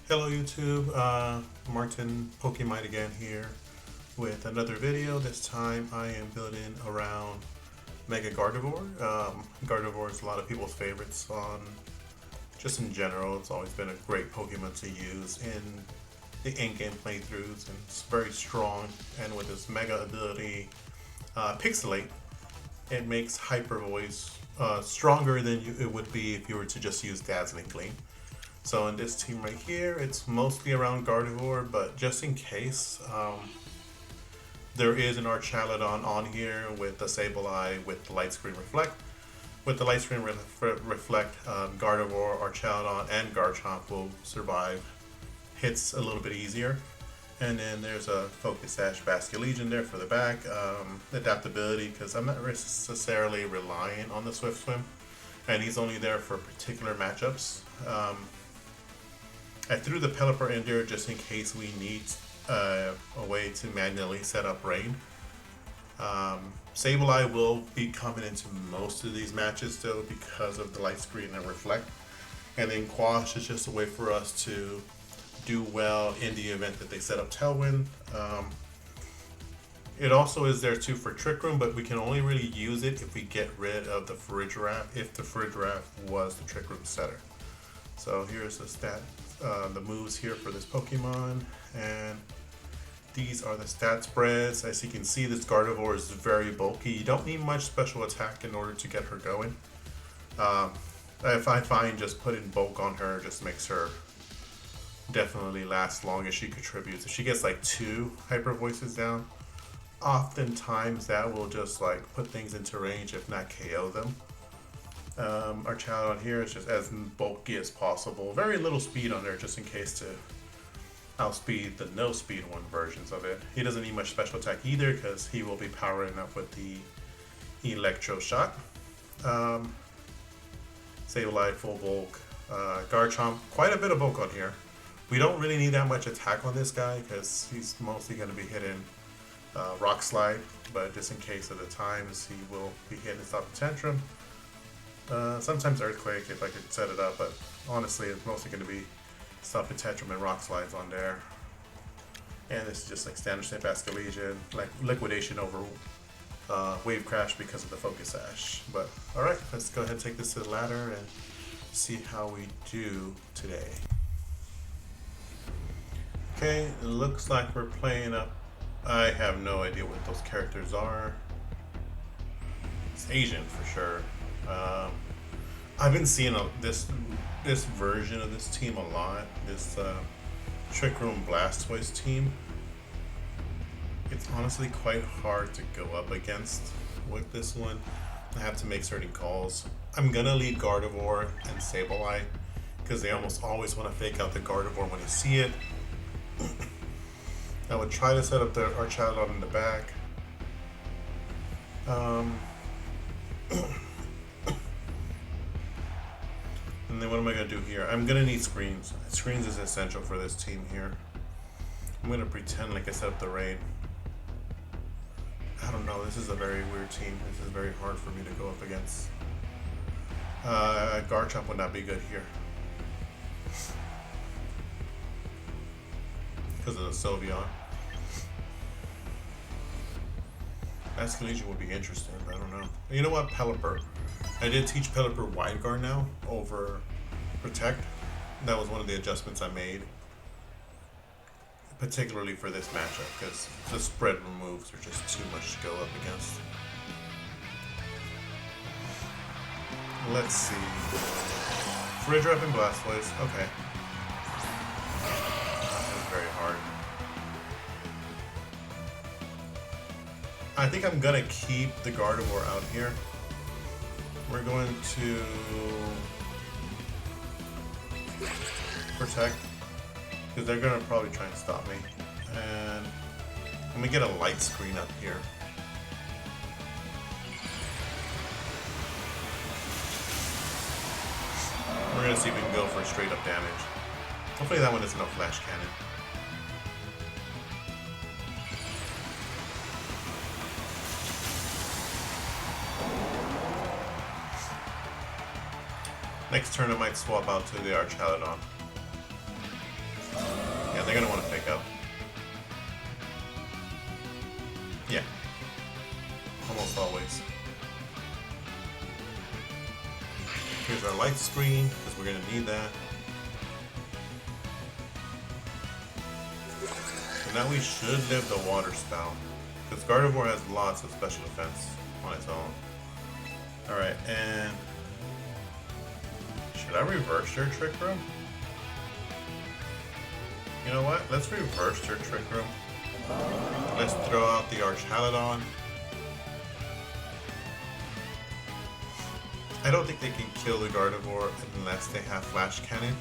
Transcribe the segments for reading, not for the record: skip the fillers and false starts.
Hello YouTube, Martin Pokemite again here with another video. This time I am building around Mega Gardevoir. Gardevoir is a lot of people's favorites just in general. It's always been a great Pokemon to use in the in-game playthroughs, and it's very strong, and with its Mega ability, Pixelate, it makes Hyper Voice stronger than it would be if you were to just use Dazzling Gleam. So in this team right here, it's mostly around Gardevoir, but just in case, there is an Archaludon on here with the Sableye with the Light Screen Reflect. With the Light Screen Reflect, Gardevoir, Archaludon, and Garchomp will survive hits a little bit easier. And then there's a Focus Sash Basculegion there for the back. Adaptability, because I'm not necessarily relying on the Swift Swim, and he's only there for particular matchups. I threw the Pelipper in there just in case we need a way to manually set up rain. Sableye will be coming into most of these matches though because of the Light Screen and Reflect. And then Quash is just a way for us to do well in the event that they set up Tailwind. It also is there too for Trick Room, but we can only really use it if we get rid of the Farigiraf, if the Farigiraf was the Trick Room setter. So here's the moves here for this Pokemon, and these are the stat spreads. As you can see, this Gardevoir is very bulky. You don't need much special attack in order to get her going. If I find just putting bulk on her just makes her definitely last long as she contributes. If she gets like 2 Hyper Voices down, oftentimes that will just like put things into range, if not KO them. Our child on here is just as bulky as possible. Very little speed on there just in case to outspeed the no speed one versions of it. He doesn't need much special attack either because he will be powering up with the Electro Shot. Sableye full bulk. Garchomp, quite a bit of bulk on here. We don't really need that much attack on this guy because he's mostly going to be hitting Rock Slide, but just in case of the times, he will be hitting Stop the Tantrum. Sometimes Earthquake if I could set it up, but honestly it's mostly going to be Stop and Tantrum and Rock Slides on there. And this is just like standard Snap Basculegion, like liquidation over Wave Crash because of the Focus Sash. But alright, let's go ahead and take this to the ladder and see how we do today. Okay, it looks like we're playing up. I have no idea what those characters are. It's Asian for sure. I've been seeing this version of this team a lot. This Trick Room Blastoise team. It's honestly quite hard to go up against with this one. I have to make certain calls. I'm gonna lead Gardevoir and Sableye because they almost always want to fake out the Gardevoir when you see it. I would try to set up the Archaludon in the back. And then what am I going to do here? I'm going to need screens. Screens is essential for this team here. I'm going to pretend like I set up the raid. I don't know, this is a very weird team. This is very hard for me to go up against. Garchomp would not be good here because of the Sylveon. Basculegion would be interesting, but I don't know. You know what, Pelipper. I did teach Pelipper Wide Guard now over Protect. That was one of the adjustments I made, particularly for this matchup, because the spread removes are just too much to go up against. Let's see. Farigiraf and Blastoise. Okay. That was very hard. I think I'm gonna keep the Gardevoir out here. We're going to Protect because they're gonna probably try and stop me, and let me get a Light Screen up here. We're gonna see if we can go for straight up damage. Hopefully that one is no Flash Cannon. Next turn I might swap out to the Archaludon. they're gonna want to fake out. Yeah. Almost always. Here's our light screen, because we're gonna need that. So now we should live the water spout. Because Gardevoir has lots of special defense on its own. Alright, and should I reverse your Trick Room? You know what? Let's reverse your Trick Room. Let's throw out the archaludon. I don't think they can kill the Gardevoir unless they have Flash Cannon.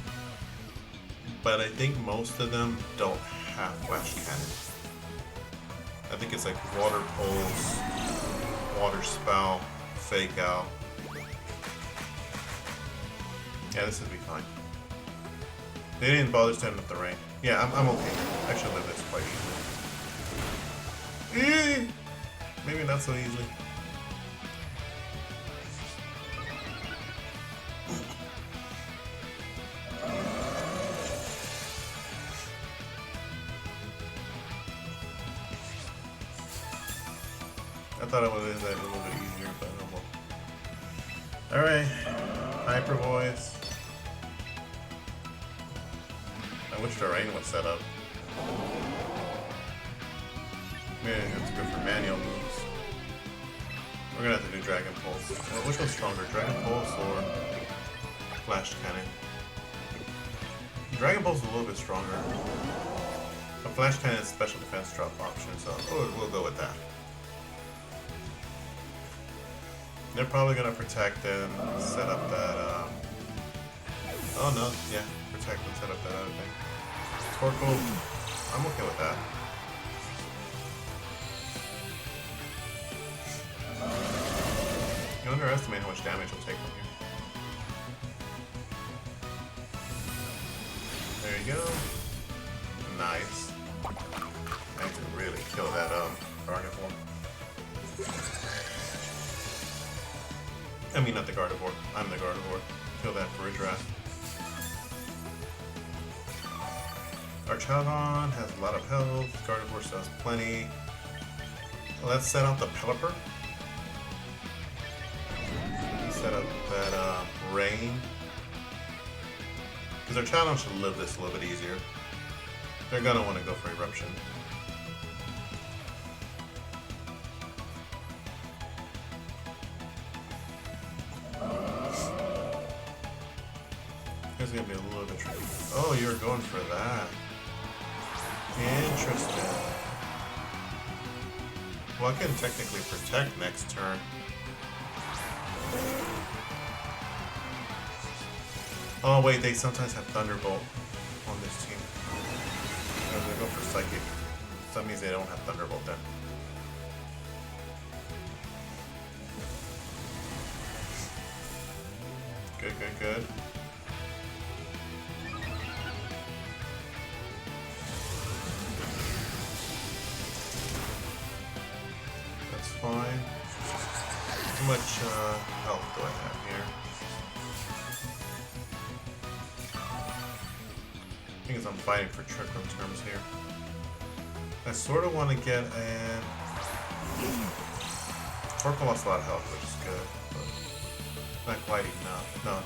But I think most of them don't have Flash Cannon. I think it's like Water Pulse, Water Spout, Fake Out. Yeah, this would be fine. They didn't bother standing up the rain. Yeah, I'm okay. I should live this quite easily. Maybe not so easily. I thought it would have been a little bit easier, but no more. Alright, Hyper Voice. I wish the rain was set up. Man, it's good for manual moves. We're gonna have to do Dragon Pulse. Which one's stronger, Dragon Pulse or Flash Cannon? Dragon Pulse is a little bit stronger. But Flash Cannon is special defense drop option, so we'll go with that. They're probably gonna protect and set up that. Oh no, yeah, protect and set up that other thing. Torkoal, I'm okay with that. You underestimate how much damage he'll take from here. There you go. Nice. I need to really kill that Gardevoir. I mean, not the Gardevoir. I'm the Gardevoir. Kill that for a draft. Archaludon has a lot of health. Gardevoir still has plenty. Let's set out the Pelipper. Set up that rain. Because Archaludon should live this a little bit easier. They're gonna want to go for Eruption. It's gonna be a little bit tricky. Oh, you're going for that. Interesting. Well, I can technically protect next turn. Oh wait, they sometimes have Thunderbolt on this team. They're gonna go for Psychic. So that means they don't have Thunderbolt then. Good, good, good. That's fine. How much health do I have here? I think I'm fighting for Trick Room terms here. I sort of want to get an... Torkoal lost a lot of health, which is good, but not quite enough. No, not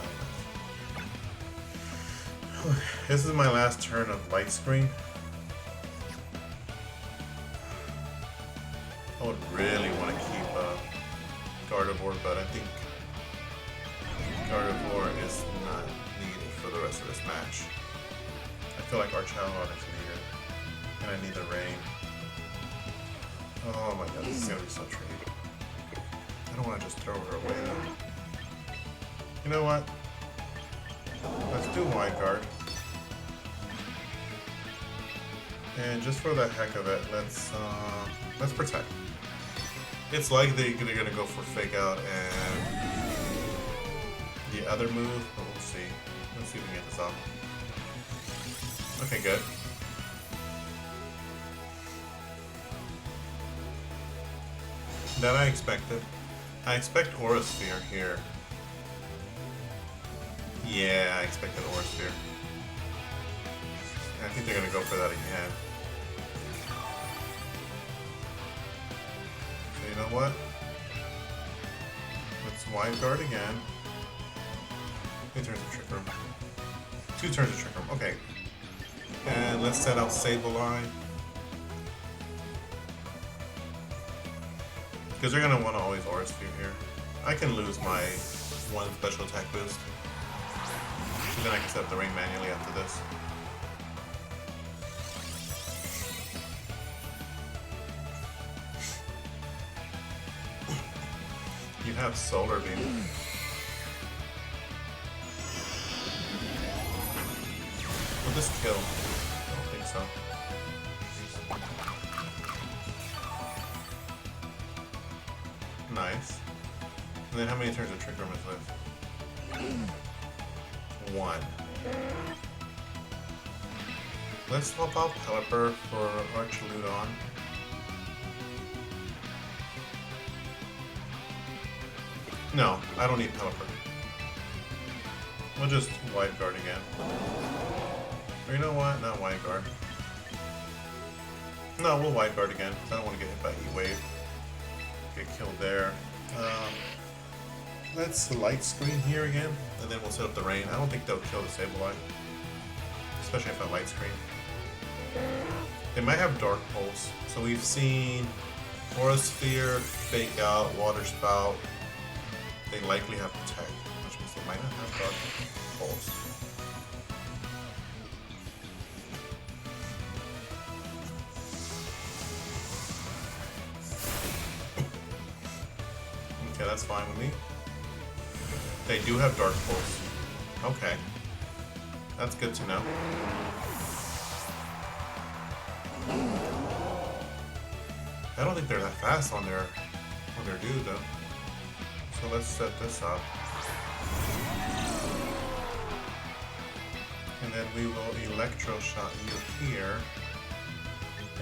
enough. This is my last turn of Light Screen. I would really want to keep Gardevoir, but I think Gardevoir is not needed for the rest of this match. I feel like Archaludon is needed, and I need the rain. Oh my god, this is gonna be so tricky. I don't want to just throw her away though. You know what? Let's do Wide Guard. And just for the heck of it, let's protect. It's likely they're gonna go for Fake Out and the other move, but we'll see. Let's see if we can get this off. Okay, good. That I expected. I expect Aura Sphere here. Yeah, I expected Aura Sphere. I think they're gonna go for that again. So you know what? Let's wide guard again. 2 turns of Trick Room. 2 turns of Trick Room. Okay. And let's set out Sableye. Because they're gonna want to always Aura Sphere here. I can lose my 1 special attack boost. And then I can set up the rain manually after this. You have Solar Beam. Will this kill? I don't think so. Nice. And then how many turns of Trick Room is left? 1. Let's swap out Pelipper for Archaludon. No, I don't need Pelipper. We'll just wide guard again. Or you know what? Not wide guard. No, we'll wide guard again, because I don't want to get hit by E-Wave. Get killed there. Let's light screen here again, and then we'll set up the rain. I don't think they'll kill the Sableye, especially if I light screen. They might have Dark Pulse. So we've seen Aura Sphere, Fake Out, Water Spout. They likely have Protect, which means they might not have Dark Pulse. Okay, that's fine with me. They do have Dark Pulse. Okay. That's good to know. I don't think they're that fast on their dude though. So let's set this up. And then we will Electro Shot you here.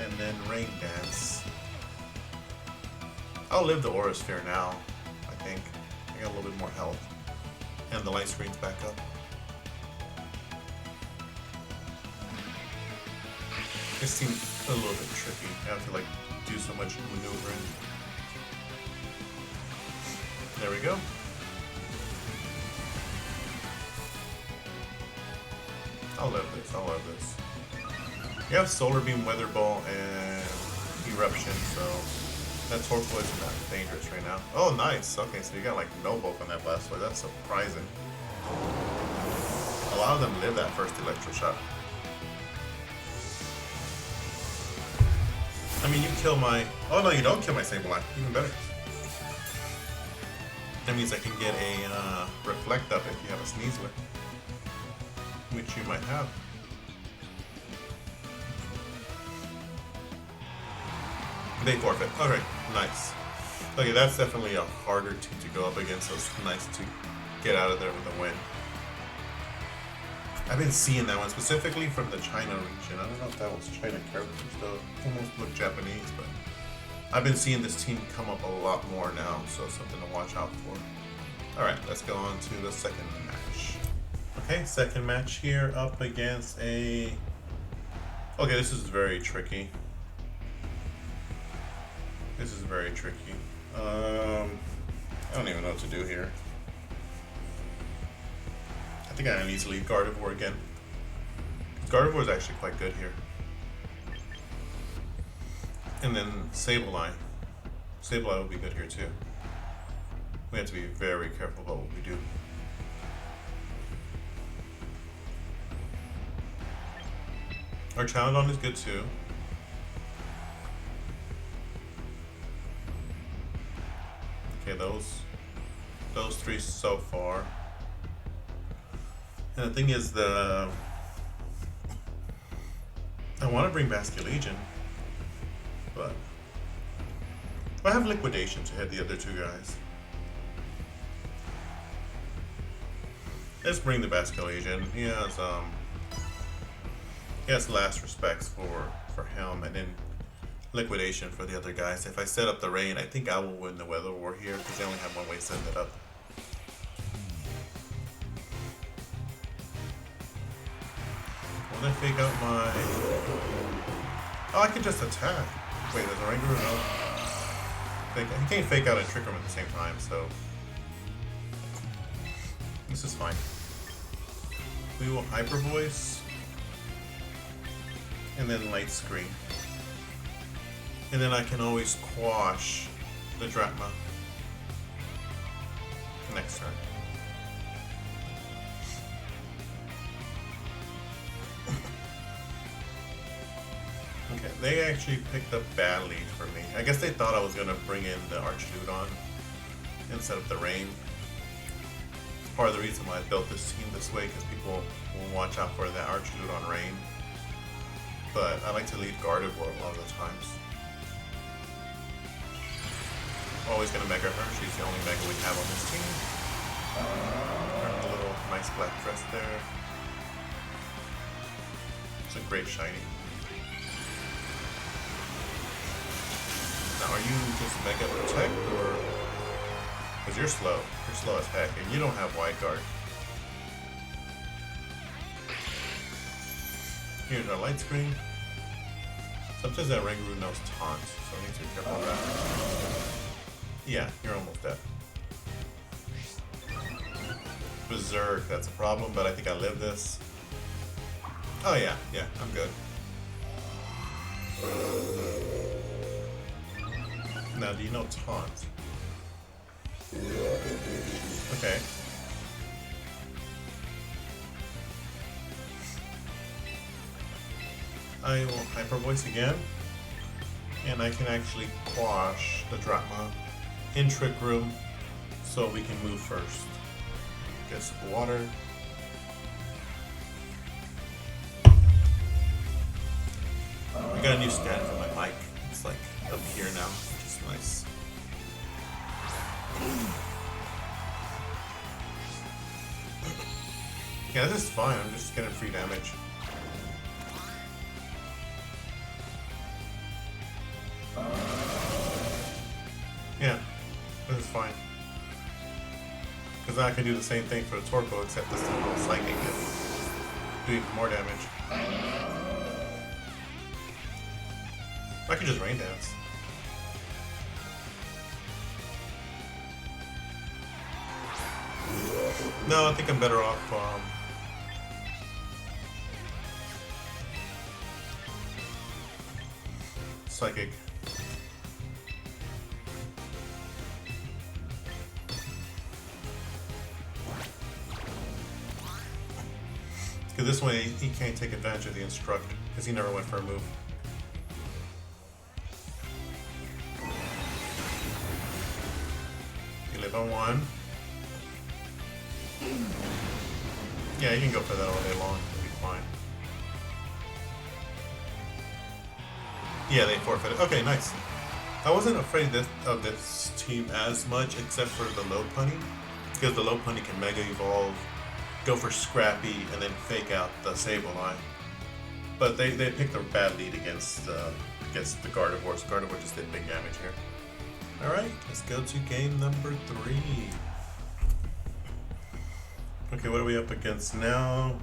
And then Rain Dance. I'll live the Aura Sphere now, I think. I got a little bit more health. And the light screen's back up. This seems a little bit tricky. I have to like do so much maneuvering. There we go. I'll live this, I'll live this. You have Solar Beam, Weather Ball, and Eruption, so that Torkoal is not dangerous right now. Oh, nice. Okay, so you got like no bulk on that Blastoise. That's surprising. A lot of them live that first Electro Shot. I mean, you kill my... Oh, no, you don't kill my Sableye. Even better. That means I can get a Reflect Up if you have a Sneasler. Which you might have. They forfeit. Alright, nice. Okay, that's definitely a harder team to go up against, so it's nice to get out of there with a win. I've been seeing that one specifically from the China region. I don't know if that was China characters though. It almost looked Japanese, but I've been seeing this team come up a lot more now, so it's something to watch out for. Alright, let's go on to the second match. Okay, second match here up against a... Okay, this is very tricky. This is very tricky. I don't even know what to do here. I think I need to leave Gardevoir again. Gardevoir is actually quite good here. And then Sableye. Sableye will be good here too. We have to be very careful about what we do. Archaludon is good too. Okay, those three so far. And the thing is, I want to bring basculegion, but I have liquidation to hit the other two guys. Let's bring the basculegion. He has last respects for him, and then liquidation for the other guys. If I set up the rain, I think I will win the weather war here because they only have one way to set it up. I'm gonna fake out my... Oh, I can just attack. Wait, there's a Rangaroo? No. He can't fake out and trick him at the same time, so... This is fine. We will Hyper Voice. And then Light Screen. And then I can always quash the Dratma next turn. Okay, they actually picked up bad lead for me. I guess they thought I was gonna bring in the archaludon instead of the rain. It's part of the reason why I built this team this way, because people will watch out for that archaludon rain. But I like to lead Gardevoir a lot of the times. Always gonna Mega her. She's the only Mega we have on this team. Her little nice black dress there. It's a great shiny. Now, are you just Mega Protect, or... Because you're slow. You're slow as heck, and you don't have Wide Guard. Here's our Light Screen. Sometimes that Rangaroo knows Taunt, so I need to be careful of that. Yeah, you're almost dead. Berserk, that's a problem, but I think I live this. Oh yeah, I'm good. Now, do you know Taunt? Okay. I will Hyper Voice again, and I can actually quash the Dratma in Trick Room, so we can move first. Get some water. I got a new stand for my mic. It's like up here now, which is nice. Yeah, this is fine. I'm just getting free damage. Yeah, this is fine. Because now I can do the same thing for the Torpo, except this time I'm psychic and do even more damage. I could just Rain Dance. No, I think I'm better off Psychic. Because this way he can't take advantage of the Instruct, because he never went for a move. You live on 1. Yeah, you can go for that all day long. It'll be fine. Yeah, they forfeited. Okay, nice. I wasn't afraid of this team as much, except for the low punny, because the low punny can Mega Evolve, go for Scrappy, and then fake out the Sableye. But they picked a bad lead against the Gardevoir, so Gardevoir just did big damage here. Alright, let's go to game number 3. Okay, what are we up against now?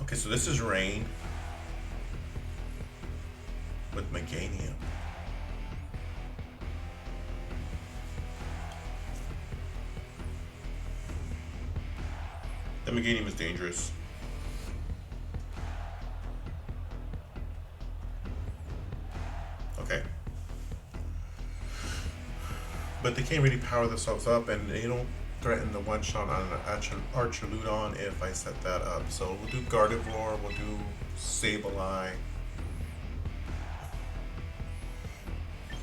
Okay, so this is Rain with Meganium. The Meganium is dangerous. Okay. But they can't really power themselves up, and they don't threaten the one-shot on an Archaludon if I set that up. So we'll do Gardevoir, we'll do Sableye.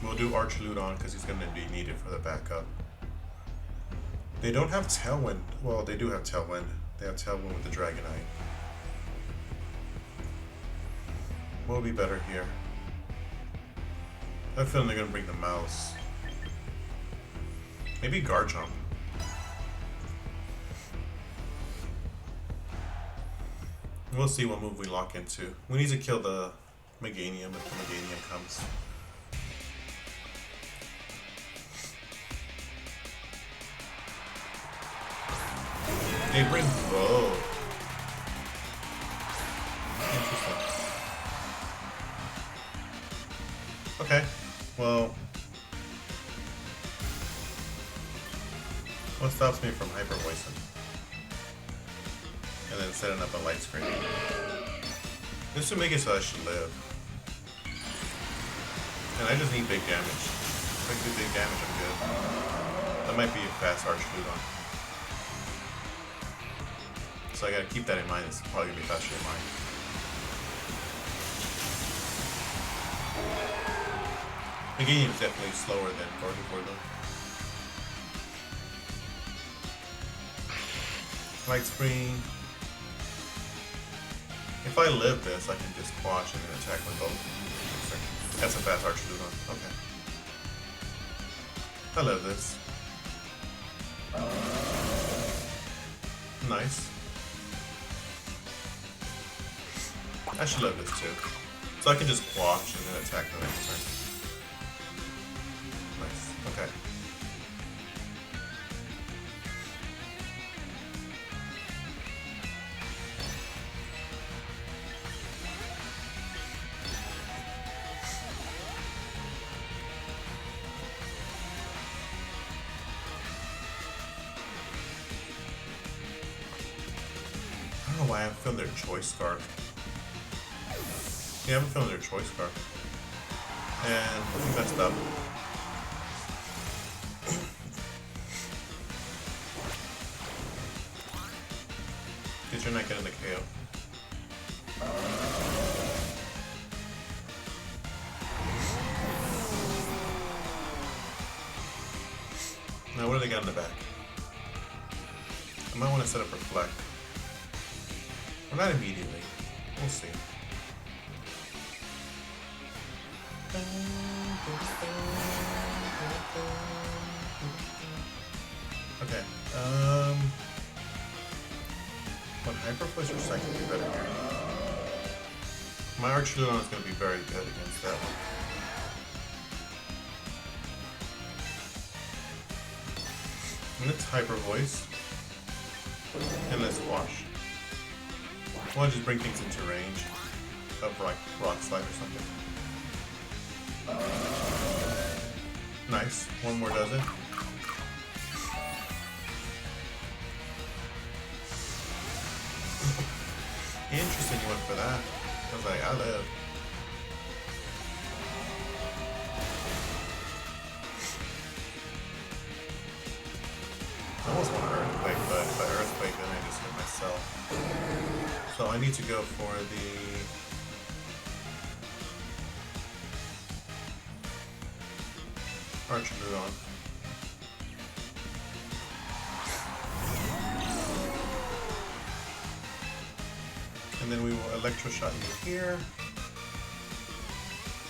We'll do Archaludon because he's going to be needed for the backup. They don't have Tailwind. Well, they do have Tailwind. They have Tailwind with the Dragonite. What will be better here? I have a feeling they're going to bring the Mouse. Maybe Garchomp. We'll see what move we lock into. We need to kill the Meganium if the Meganium comes. They bring both. What stops me from hyper voicing? And then setting up a light screen. Just to make it so I should live. And I just need big damage. If I can do big damage, I'm good. That might be a fast archaludon. So I gotta keep that in mind. It's probably gonna be faster than mine. The game is definitely slower than Gardevoir though. Light screen. If I live this, I can just quash and then attack with both. That's a fast archaludon. Okay. I live this. Nice. I should live this too. So I can just quash and then attack the next turn. Nice. Okay. I don't know why I'm feeling their choice scarf. Yeah, I'm feeling their choice scarf. And I messed up. Because you're not getting the KO. Now what do they got in the back? I might want to set up Reflect. Or not immediately. We'll see. Okay. What Hyper Voice or Psychic be better here? My Archaludon is going to be very good against that one. And it's Hyper Voice. And let's Wash. I want to just bring things into range of Rock Slide or something. Nice. One more does it. Interesting you went for that. I was like, I live. I almost want to Earthquake, but if I Earthquake then I just hit myself. So I need to go for the... Archaludon. And then we will Electroshock you here.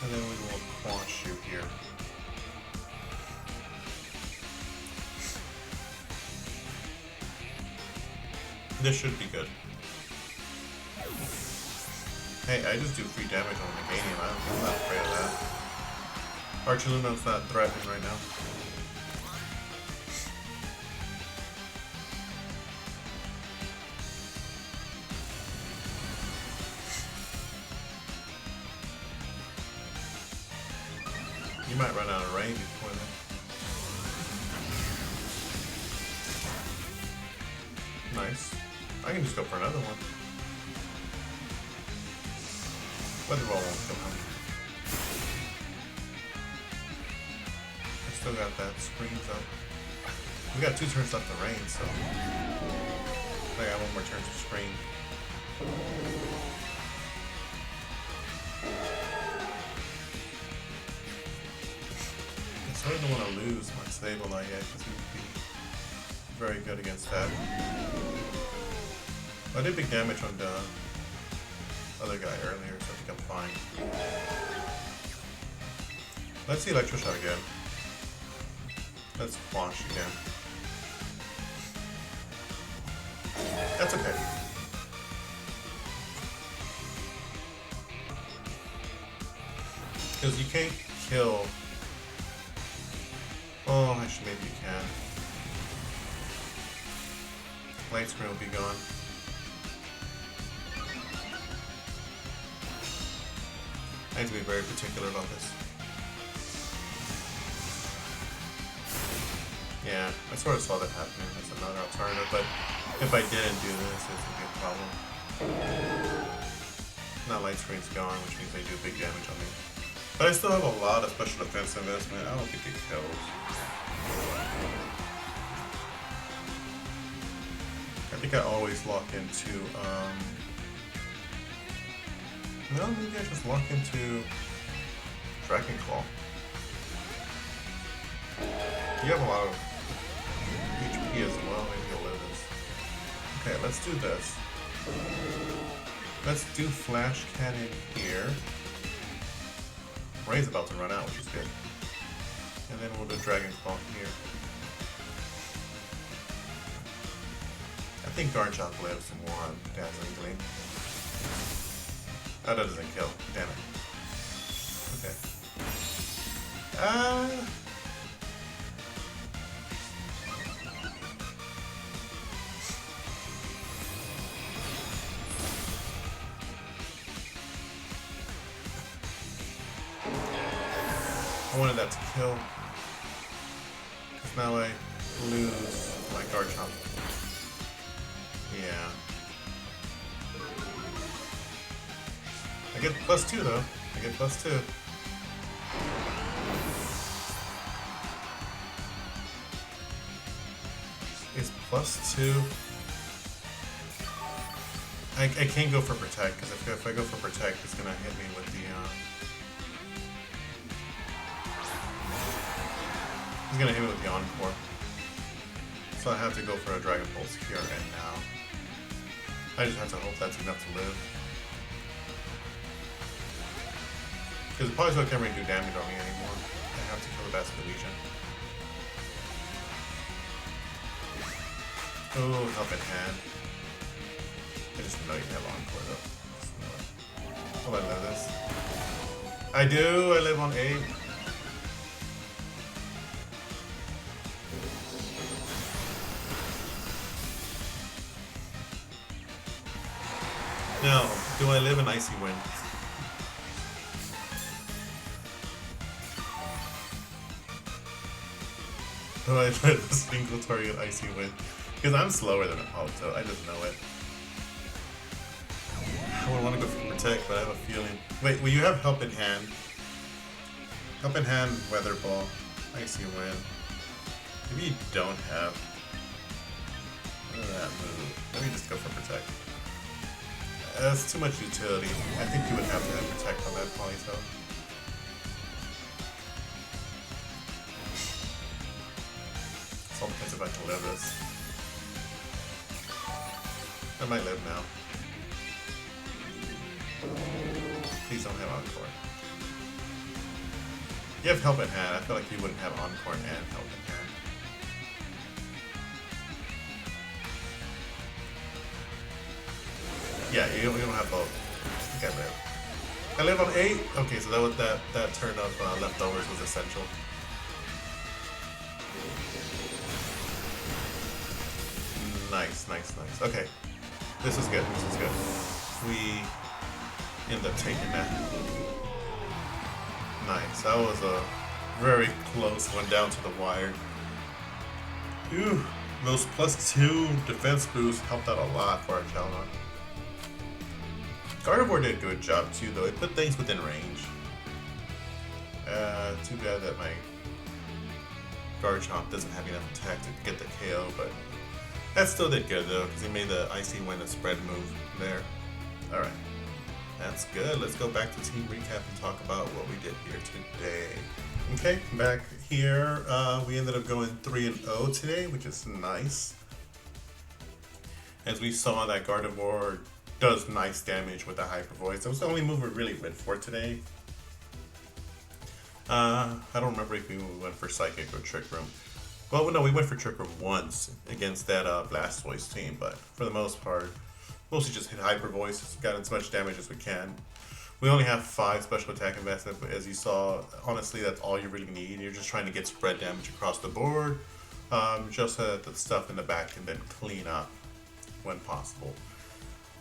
And then we will Quash you here. This should be good. Hey, I just do free damage on Meganium. I'm not afraid of that. Archaludon's not threatening right now. You might run out of range before then. Nice. I can just go for another one. Weather Ball won't come out. I still got that. Screens up. We got 2 turns left to rain, so I got 1 more turn to screen. I sort of don't want to lose my Sableye yet because he would be very good against that. I did big damage on the other guy earlier, so I think I'm fine. Let's see Electroshock again. Let's Quash again. That's okay. Because you can't kill... Oh, actually maybe you can. Light Screen will be gone. I need to be very particular about this. Yeah, I sort of saw that happening as another alternative, but if I didn't do this, it would be a problem. Now light screen's gone, which means they do big damage on me. But I still have a lot of special defense investment. I don't think it kills. I think I always lock into, no, maybe I just lock into Dragon Claw. You have a lot of HP as well, maybe you'll live this. Okay, let's do this. Let's do Flash Cannon here. Ray's about to run out, which is good. And then we'll do Dragon Claw here. I think Garchomp lives more on Dazzling Gleam. Oh, that doesn't kill. Damn it. Okay. I wanted that to kill. Because now I lose my Garchomp. Yeah. I get +2 though. I get +2. It's +2. I can't go for Protect, because if I go for Protect, it's going to hit me with the... He's going to hit me with the Encore. So I have to go for a Dragon Pulse here and now. I just have to hope that's enough to live. Because the Polysword can't really do damage on me anymore. I have to kill the basculegion. Oh, Helping Hand. I just know you have Encore though. Will I live this? I do! I live on 8. Now, do I live in Icy Wind? Do I live a single target Icy Wind? Because I'm slower than Alto, I just know it. I would want to go for Protect, but I have a feeling... Wait, well you have Helping Hand. Helping Hand, Weather Ball, Icy Wind. Maybe you don't have... What is that move? Let me just go for Protect. That's too much utility. I think you would have to have Protect on that Polito. It's all depends if I can live this. I might live now. Please don't have Encore. You have Helping Hand. I feel like you wouldn't have Encore and Helping Hand. Yeah, you don't have both. I think I live. I live on 8? Okay, so that turn of leftovers was essential. Nice. Okay. This is good. We end up taking that. Nice. That was a very close one down to the wire. Ooh, those +2 defense boosts helped out a lot for archaludon. Gardevoir did a good job too, though. It put things within range. Too bad that my Garchomp doesn't have enough attack to get the KO, but that still did good though, because he made the Icy Wind and spread move there. Alright, that's good. Let's go back to team recap and talk about what we did here today. Okay, back here, we ended up going 3-0 today, which is nice. As we saw, that Gardevoir does nice damage with the Hyper Voice. That was the only move we really went for today. I don't remember if we went for Psychic or Trick Room. Well, no, we went for Trick Room once against that Blastoise team, but for the most part, mostly just hit Hyper Voice, got as much damage as we can. We only have 5 special attack investment, but as you saw, honestly, that's all you really need. You're just trying to get spread damage across the board, just so that the stuff in the back can then clean up when possible.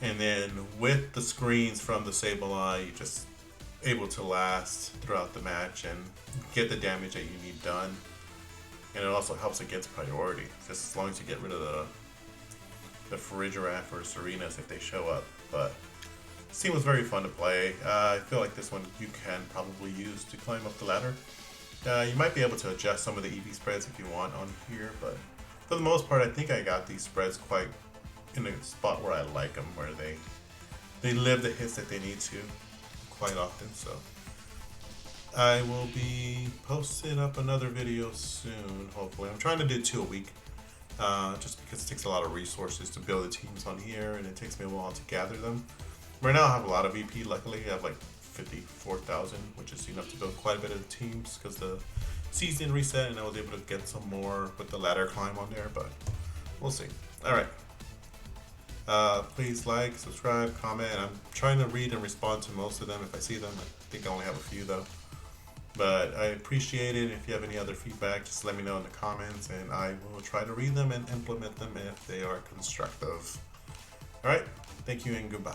And then with the screens from the Sableye, you're just able to last throughout the match and get the damage that you need done. and it also helps against priority, just as long as you get rid of the Farigiraf or Serenas if they show up. But this team was very fun to play. I feel like this one you can probably use to climb up the ladder. You might be able to adjust some of the EV spreads if you want on here, but for the most part I think I got these spreads quite in a spot where I like them, where they live the hits that they need to quite often. So I will be posting up another video soon, hopefully. I'm trying to do 2 a week, just because it takes a lot of resources to build the teams on here, and it takes me a while to gather them. Right now I have a lot of VP, luckily. I have like 54,000, which is enough to build quite a bit of teams because the season reset and I was able to get some more with the ladder climb on there, but we'll see. Alright. Please like, subscribe, comment. I'm trying to read and respond to most of them if I see them. I think I only have a few though. But I appreciate it. If you have any other feedback, just let me know in the comments and I will try to read them and implement them if they are constructive. Alright, thank you and goodbye.